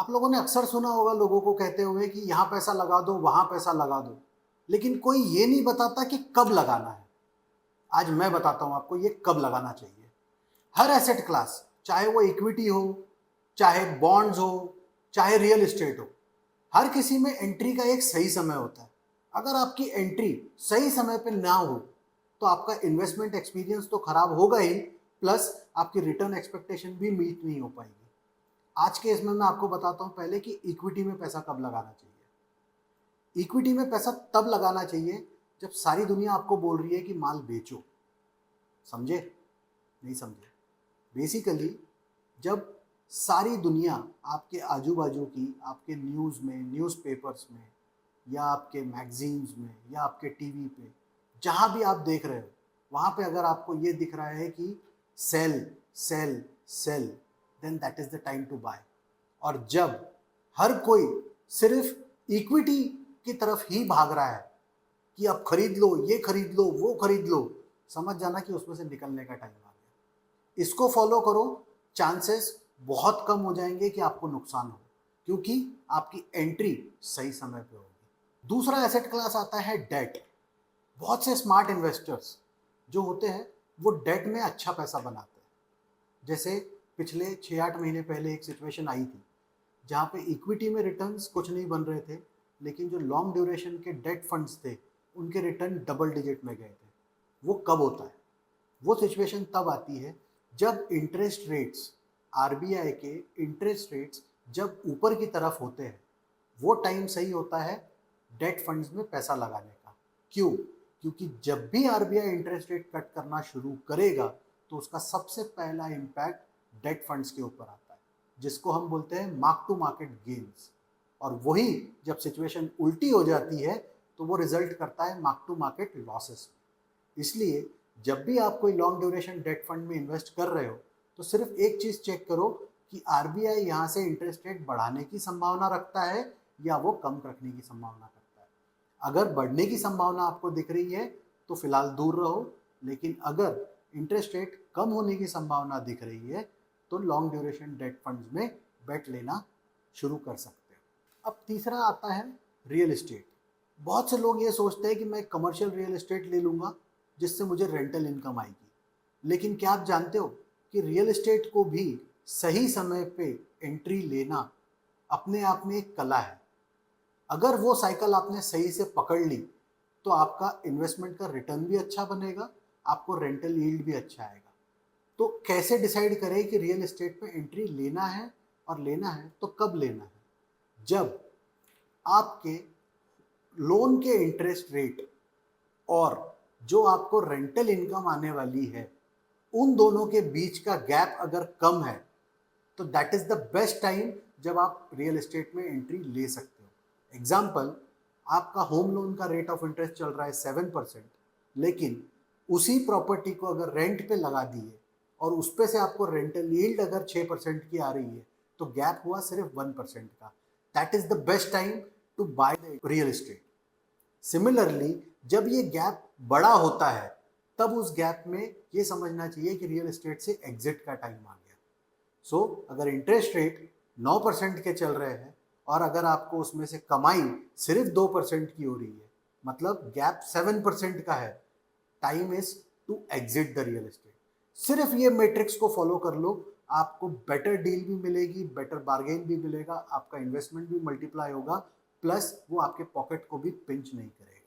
आप लोगों ने अक्सर सुना होगा लोगों को कहते हुए कि यहाँ पैसा लगा दो, वहाँ पैसा लगा दो, लेकिन कोई ये नहीं बताता कि कब लगाना है। आज मैं बताता हूँ आपको ये कब लगाना चाहिए। हर एसेट क्लास, चाहे वो इक्विटी हो, चाहे बॉन्ड्स हो, चाहे रियल एस्टेट हो, हर किसी में एंट्री का एक सही समय होता है। अगर आपकी एंट्री सही समय पे ना हो तो आपका इन्वेस्टमेंट एक्सपीरियंस तो खराब होगा ही, प्लस आपकी रिटर्न एक्सपेक्टेशन भी मीट नहीं हो पाएगी। आज के इसमें मैं आपको बताता हूँ पहले कि इक्विटी में पैसा कब लगाना चाहिए। इक्विटी में पैसा तब लगाना चाहिए जब सारी दुनिया आपको बोल रही है कि माल बेचो। समझे? नहीं समझे? बेसिकली जब सारी दुनिया आपके आजू बाजू की, आपके न्यूज़ में, न्यूज़पेपर्स में, या आपके मैगजीन्स में, या आपके टीवी पे, जहाँ भी आप देख रहे हो, वहाँ पे अगर आपको ये दिख रहा है कि sale sale sale, then that is the time to buy. और जब हर कोई सिर्फ इक्विटी की तरफ ही भाग रहा है कि अब खरीद लो, ये खरीद लो, वो खरीद लो, समझ जाना कि उसमें से निकलने का टाइम आ गया। इसको फॉलो करो, चांसेस बहुत कम हो जाएंगे कि आपको नुकसान हो, क्योंकि आपकी एंट्री सही समय पे होगी। दूसरा एसेट क्लास आता है डेट। बहुत से स्मार्ट इन्वेस्टर्स जो होते हैं वो डेट में अच्छा पैसा बनाते हैं। जैसे पिछले 6-8 महीने पहले एक सिचुएशन आई थी जहाँ पे इक्विटी में रिटर्न्स कुछ नहीं बन रहे थे, लेकिन जो लॉन्ग ड्यूरेशन के डेट फंड्स थे उनके रिटर्न डबल डिजिट में गए थे। वो कब होता है? वो सिचुएशन तब आती है जब इंटरेस्ट रेट्स, आरबीआई के इंटरेस्ट रेट्स जब ऊपर की तरफ होते हैं। वो टाइम सही होता है डेट फंड्स में पैसा लगाने का। क्यों? क्योंकि जब भी आरबीआई इंटरेस्ट रेट कट करना शुरू करेगा तो उसका सबसे पहला इम्पैक्ट डेट फंड्स के ऊपर आता है, जिसको हम बोलते हैं मार्क टू मार्केट गेन्स। और वही जब सिचुएशन उल्टी हो जाती है तो वो रिजल्ट करता है मार्क टू मार्केट लॉसेस में। इसलिए जब भी आप कोई लॉन्ग ड्यूरेशन डेट फंड में इन्वेस्ट कर रहे हो तो सिर्फ एक चीज़ चेक करो कि आरबीआई यहाँ से इंटरेस्ट रेट बढ़ाने की संभावना रखता है या वो कम रखने की संभावना करता है। अगर बढ़ने की संभावना आपको दिख रही है तो फिलहाल दूर रहो, लेकिन अगर इंटरेस्ट रेट कम होने की संभावना दिख रही है तो लॉन्ग ड्यूरेशन डेट फंड्स में बेट लेना शुरू कर सकते हो। अब तीसरा आता है रियल एस्टेट। बहुत से लोग ये सोचते हैं कि मैं कमर्शियल रियल एस्टेट ले लूँगा जिससे मुझे रेंटल इनकम आएगी, लेकिन क्या आप जानते हो कि रियल एस्टेट को भी सही समय पे एंट्री लेना अपने आप में एक कला है। अगर वो साइकिल आपने सही से पकड़ ली तो आपका इन्वेस्टमेंट का रिटर्न भी अच्छा बनेगा, आपको रेंटल यील्ड भी अच्छा आएगा। तो कैसे डिसाइड करें कि रियल एस्टेट में एंट्री लेना है, और लेना है तो कब लेना है? जब आपके लोन के इंटरेस्ट रेट और जो आपको रेंटल इनकम आने वाली है उन दोनों के बीच का गैप अगर कम है तो that is the best time जब आप रियल एस्टेट में एंट्री ले सकते हो। एग्जाम्पल, आपका होम लोन का रेट ऑफ इंटरेस्ट चल रहा है 7%, लेकिन उसी प्रॉपर्टी को अगर रेंट पे लगा दिए और उस पे से आपको रेंटल यील्ड अगर 6% की आ रही है तो गैप हुआ सिर्फ 1% का। That is the best time to buy the real estate. Similarly जब ये गैप बड़ा होता है तब उस गैप में ये समझना चाहिए कि रियल एस्टेट से एग्जिट का टाइम आ गया। सो अगर इंटरेस्ट रेट 9% के चल रहे हैं और अगर आपको उसमें से कमाई सिर्फ 2% की हो रही है, मतलब गैप 7% का है, time is to exit the real estate. सिर्फ ये मैट्रिक्स को फॉलो कर लो, आपको बेटर डील भी मिलेगी, बेटर बार्गेन भी मिलेगा, आपका इन्वेस्टमेंट भी मल्टीप्लाई होगा, प्लस वो आपके पॉकेट को भी पिंच नहीं करेगा।